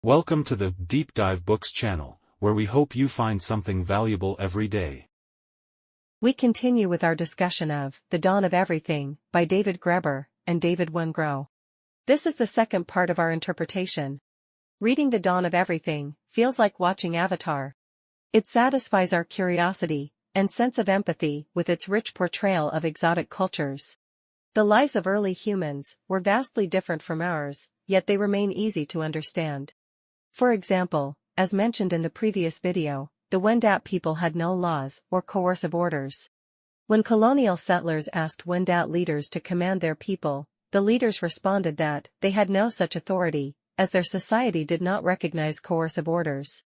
Welcome to the Deep Dive Books channel, where we hope you find something valuable every day. We continue with our discussion of The Dawn of Everything by David Graeber and David Wengrow. This is the second part of our interpretation. Reading The Dawn of Everything feels like watching Avatar. It satisfies our curiosity and sense of empathy with its rich portrayal of exotic cultures. The lives of early humans were vastly different from ours, yet they remain easy to understand. For example, as mentioned in the previous video, the Wendat people had no laws or coercive orders. When colonial settlers asked Wendat leaders to command their people, the leaders responded that they had no such authority, as their society did not recognize coercive orders.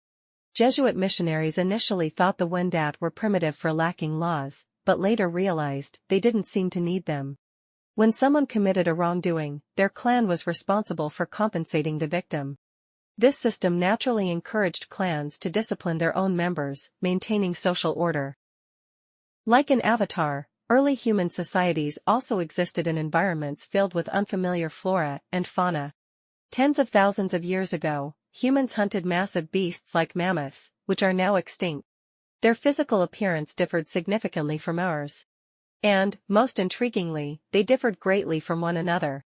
Jesuit missionaries initially thought the Wendat were primitive for lacking laws, but later realized they didn't seem to need them. When someone committed a wrongdoing, their clan was responsible for compensating the victim. This system naturally encouraged clans to discipline their own members, maintaining social order. Like an avatar, early human societies also existed in environments filled with unfamiliar flora and fauna. Tens of thousands of years ago, humans hunted massive beasts like mammoths, which are now extinct. Their physical appearance differed significantly from ours. And, most intriguingly, they differed greatly from one another.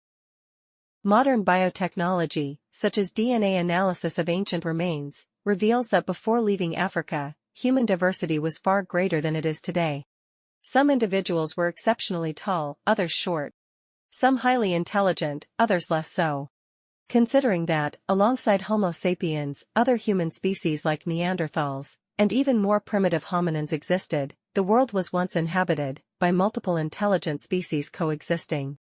Modern biotechnology, such as DNA analysis of ancient remains, reveals that before leaving Africa, human diversity was far greater than it is today. Some individuals were exceptionally tall, others short. Some highly intelligent, others less so. Considering that, alongside Homo sapiens, other human species like Neanderthals, and even more primitive hominins existed, the world was once inhabited by multiple intelligent species coexisting.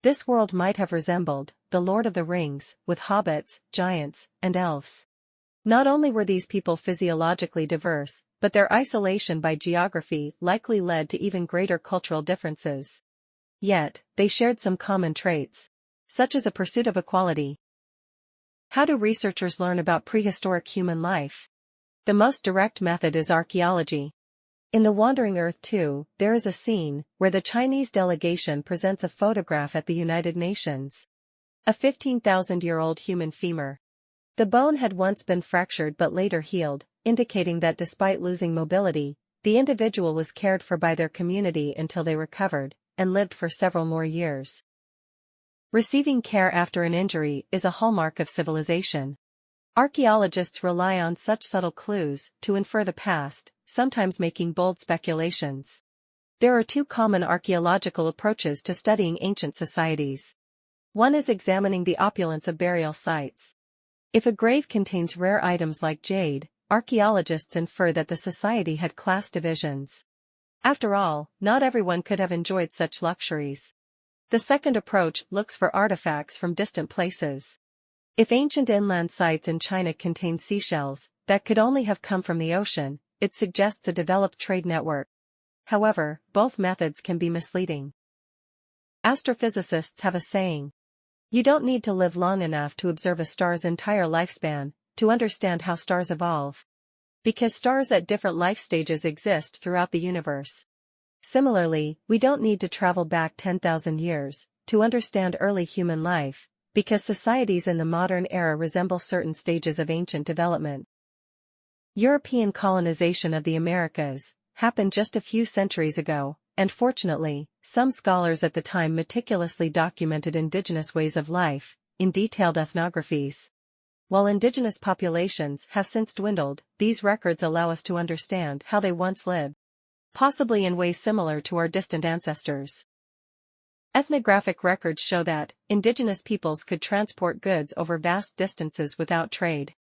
This world might have resembled The Lord of the Rings, with hobbits, giants, and elves. Not only were these people physiologically diverse, but their isolation by geography likely led to even greater cultural differences. Yet, they shared some common traits, such as a pursuit of equality. How do researchers learn about prehistoric human life? The most direct method is archaeology. In The Wandering Earth 2, there is a scene where the Chinese delegation presents a photograph at the United Nations. A 15,000-year-old human femur. The bone had once been fractured but later healed, indicating that despite losing mobility, the individual was cared for by their community until they recovered, and lived for several more years. Receiving care after an injury is a hallmark of civilization. Archaeologists rely on such subtle clues to infer the past, sometimes making bold speculations. There are two common archaeological approaches to studying ancient societies. One is examining the opulence of burial sites. If a grave contains rare items like jade, archaeologists infer that the society had class divisions. After all, not everyone could have enjoyed such luxuries. The second approach looks for artifacts from distant places. If ancient inland sites in China contain seashells that could only have come from the ocean, it suggests a developed trade network. However, both methods can be misleading. Astrophysicists have a saying: "You don't need to live long enough to observe a star's entire lifespan to understand how stars evolve." Because stars at different life stages exist throughout the universe. Similarly, we don't need to travel back 10,000 years to understand early human life, because societies in the modern era resemble certain stages of ancient development. European colonization of the Americas happened just a few centuries ago, and fortunately, some scholars at the time meticulously documented indigenous ways of life in detailed ethnographies. While indigenous populations have since dwindled, these records allow us to understand how they once lived, possibly in ways similar to our distant ancestors. Ethnographic records show that indigenous peoples could transport goods over vast distances without trade.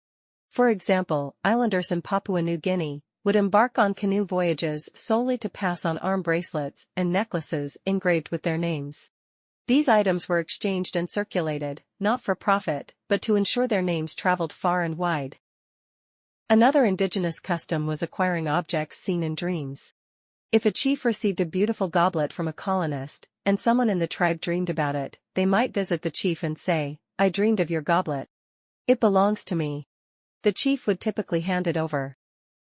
For example, islanders in Papua New Guinea would embark on canoe voyages solely to pass on arm bracelets and necklaces engraved with their names. These items were exchanged and circulated, not for profit, but to ensure their names traveled far and wide. Another indigenous custom was acquiring objects seen in dreams. If a chief received a beautiful goblet from a colonist, and someone in the tribe dreamed about it, they might visit the chief and say, "I dreamed of your goblet. It belongs to me." The chief would typically hand it over.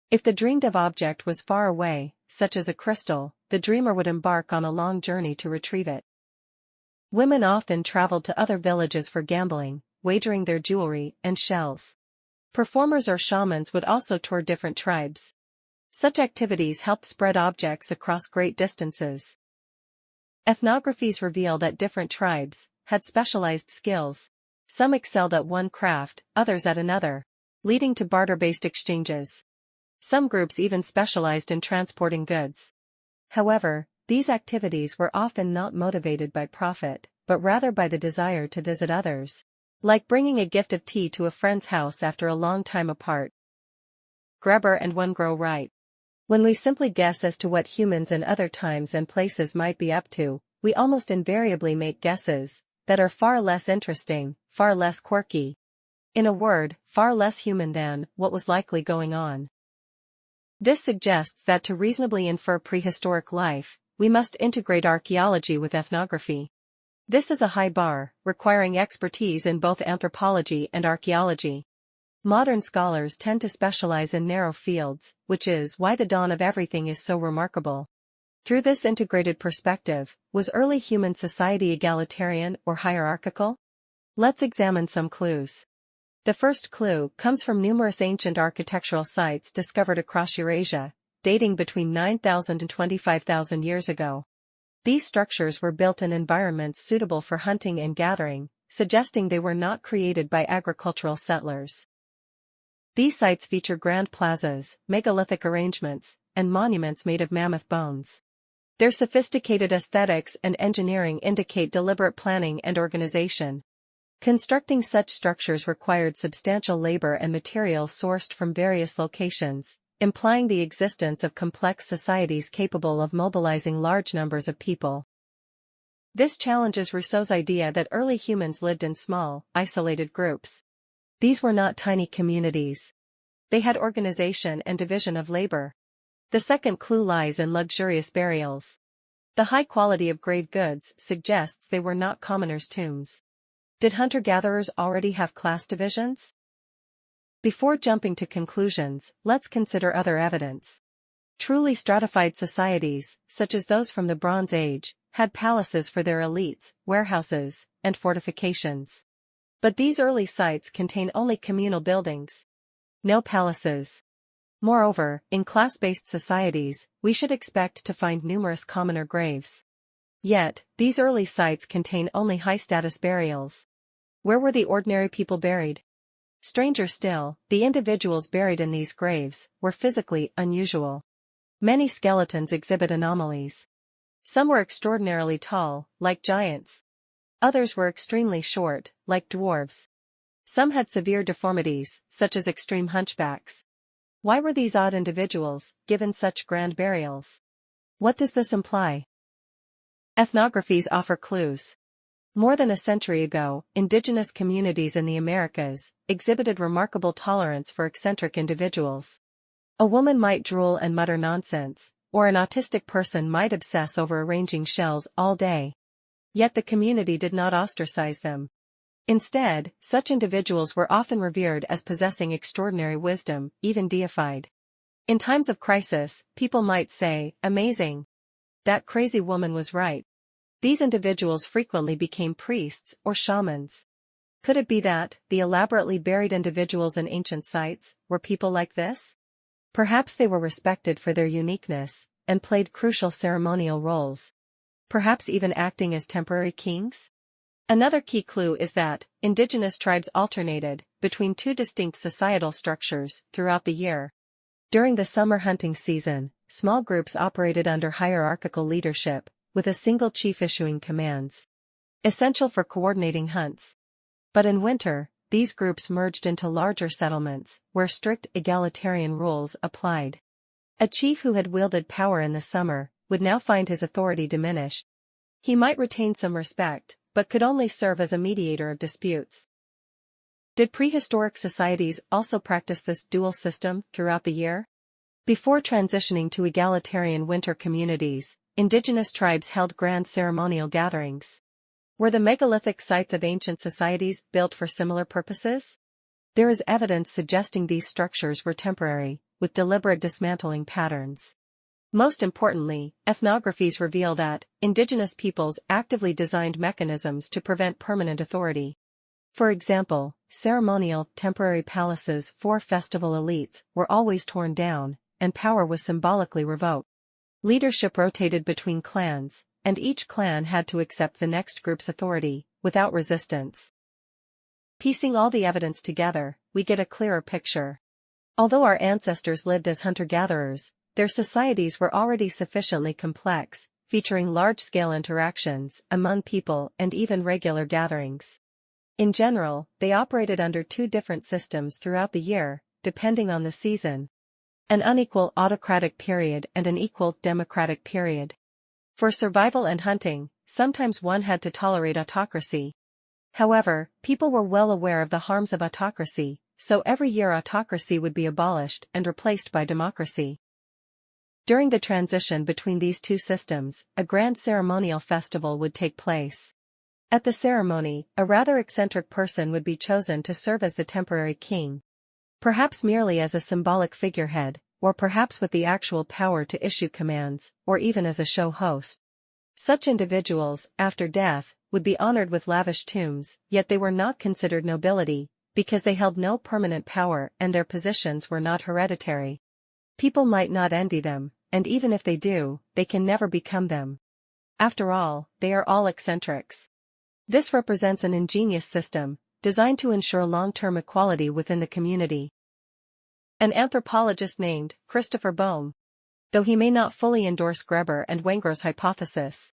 If the dreamed-of object was far away, such as a crystal, the dreamer would embark on a long journey to retrieve it. Women often traveled to other villages for gambling, wagering their jewelry and shells. Performers or shamans would also tour different tribes. Such activities helped spread objects across great distances. Ethnographies reveal that different tribes had specialized skills. Some excelled at one craft, others at another, leading to barter-based exchanges. Some groups even specialized in transporting goods. However, these activities were often not motivated by profit, but rather by the desire to visit others, like bringing a gift of tea to a friend's house after a long time apart. Graeber and Wengrow write, "When we simply guess as to what humans in other times and places might be up to, we almost invariably make guesses that are far less interesting, far less quirky. In a word, far less human than what was likely going on." This suggests that to reasonably infer prehistoric life, we must integrate archaeology with ethnography. This is a high bar, requiring expertise in both anthropology and archaeology. Modern scholars tend to specialize in narrow fields, which is why the dawn of everything is so remarkable. Through this integrated perspective, was early human society egalitarian or hierarchical? Let's examine some clues. The first clue comes from numerous ancient architectural sites discovered across Eurasia, dating between 9,000 and 25,000 years ago. These structures were built in environments suitable for hunting and gathering, suggesting they were not created by agricultural settlers. These sites feature grand plazas, megalithic arrangements, and monuments made of mammoth bones. Their sophisticated aesthetics and engineering indicate deliberate planning and organization. Constructing such structures required substantial labor and materials sourced from various locations, implying the existence of complex societies capable of mobilizing large numbers of people. This challenges Rousseau's idea that early humans lived in small, isolated groups. These were not tiny communities. They had organization and division of labor. The second clue lies in luxurious burials. The high quality of grave goods suggests they were not commoners' tombs. Did hunter-gatherers already have class divisions? Before jumping to conclusions, let's consider other evidence. Truly stratified societies, such as those from the Bronze Age, had palaces for their elites, warehouses, and fortifications. But these early sites contain only communal buildings. No palaces. Moreover, in class-based societies, we should expect to find numerous commoner graves. Yet, these early sites contain only high-status burials. Where were the ordinary people buried? Stranger still, the individuals buried in these graves were physically unusual. Many skeletons exhibit anomalies. Some were extraordinarily tall, like giants. Others were extremely short, like dwarves. Some had severe deformities, such as extreme hunchbacks. Why were these odd individuals given such grand burials? What does this imply? Ethnographies offer clues. More than a century ago, indigenous communities in the Americas exhibited remarkable tolerance for eccentric individuals. A woman might drool and mutter nonsense, or an autistic person might obsess over arranging shells all day. Yet the community did not ostracize them. Instead, such individuals were often revered as possessing extraordinary wisdom, even deified. In times of crisis, people might say, "Amazing. That crazy woman was right." These individuals frequently became priests or shamans. Could it be that the elaborately buried individuals in ancient sites were people like this? Perhaps they were respected for their uniqueness and played crucial ceremonial roles. Perhaps even acting as temporary kings? Another key clue is that indigenous tribes alternated between two distinct societal structures throughout the year. During the summer hunting season, small groups operated under hierarchical leadership, with a single chief issuing commands, essential for coordinating hunts. But in winter, these groups merged into larger settlements, where strict egalitarian rules applied. A chief who had wielded power in the summer would now find his authority diminished. He might retain some respect, but could only serve as a mediator of disputes. Did prehistoric societies also practice this dual system throughout the year? Before transitioning to egalitarian winter communities, indigenous tribes held grand ceremonial gatherings. Were the megalithic sites of ancient societies built for similar purposes? There is evidence suggesting these structures were temporary, with deliberate dismantling patterns. Most importantly, ethnographies reveal that indigenous peoples actively designed mechanisms to prevent permanent authority. For example, ceremonial, temporary palaces for festival elites were always torn down, and power was symbolically revoked. Leadership rotated between clans, and each clan had to accept the next group's authority, without resistance. Piecing all the evidence together, we get a clearer picture. Although our ancestors lived as hunter-gatherers, their societies were already sufficiently complex, featuring large-scale interactions among people and even regular gatherings. In general, they operated under two different systems throughout the year, depending on the season: an unequal autocratic period and an equal democratic period. For survival and hunting, sometimes one had to tolerate autocracy. However, people were well aware of the harms of autocracy, so every year autocracy would be abolished and replaced by democracy. During the transition between these two systems, a grand ceremonial festival would take place. At the ceremony, a rather eccentric person would be chosen to serve as the temporary king. Perhaps merely as a symbolic figurehead, or perhaps with the actual power to issue commands, or even as a show host. Such individuals, after death, would be honored with lavish tombs, yet they were not considered nobility, because they held no permanent power and their positions were not hereditary. People might not envy them, and even if they do, they can never become them. After all, they are all eccentrics. This represents an ingenious system, designed to ensure long-term equality within the community. An anthropologist named Christopher Bohm, though he may not fully endorse Graeber and Wengrow's hypothesis,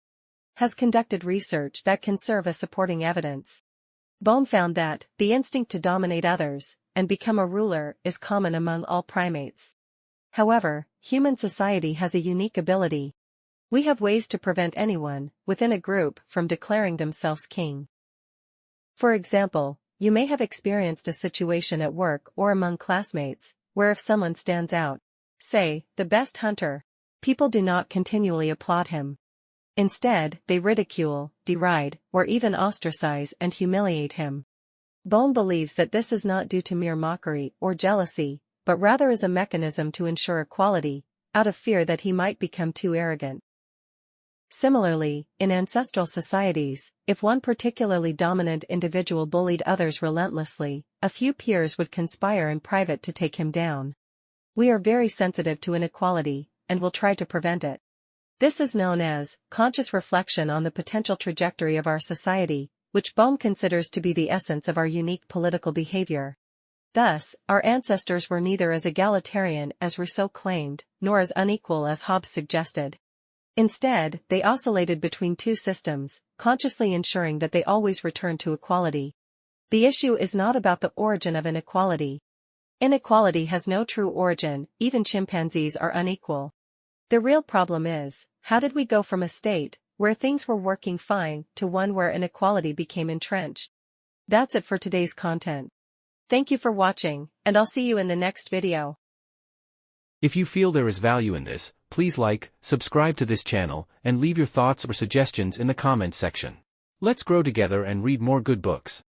has conducted research that can serve as supporting evidence. Bohm found that the instinct to dominate others and become a ruler is common among all primates. However, human society has a unique ability. We have ways to prevent anyone, within a group, from declaring themselves king. For example, you may have experienced a situation at work or among classmates, where if someone stands out, say, the best hunter, people do not continually applaud him. Instead, they ridicule, deride, or even ostracize and humiliate him. Bohm believes that this is not due to mere mockery or jealousy, but rather is a mechanism to ensure equality, out of fear that he might become too arrogant. Similarly, in ancestral societies, if one particularly dominant individual bullied others relentlessly, a few peers would conspire in private to take him down. We are very sensitive to inequality, and will try to prevent it. This is known as conscious reflection on the potential trajectory of our society, which Bohm considers to be the essence of our unique political behavior. Thus, our ancestors were neither as egalitarian as Rousseau claimed, nor as unequal as Hobbes suggested. Instead, they oscillated between two systems, consciously ensuring that they always returned to equality. The issue is not about the origin of inequality. Inequality has no true origin, even chimpanzees are unequal. The real problem is, how did we go from a state where things were working fine to one where inequality became entrenched? That's it for today's content. Thank you for watching, and I'll see you in the next video. If you feel there is value in this, please like, subscribe to this channel, and leave your thoughts or suggestions in the comments section. Let's grow together and read more good books.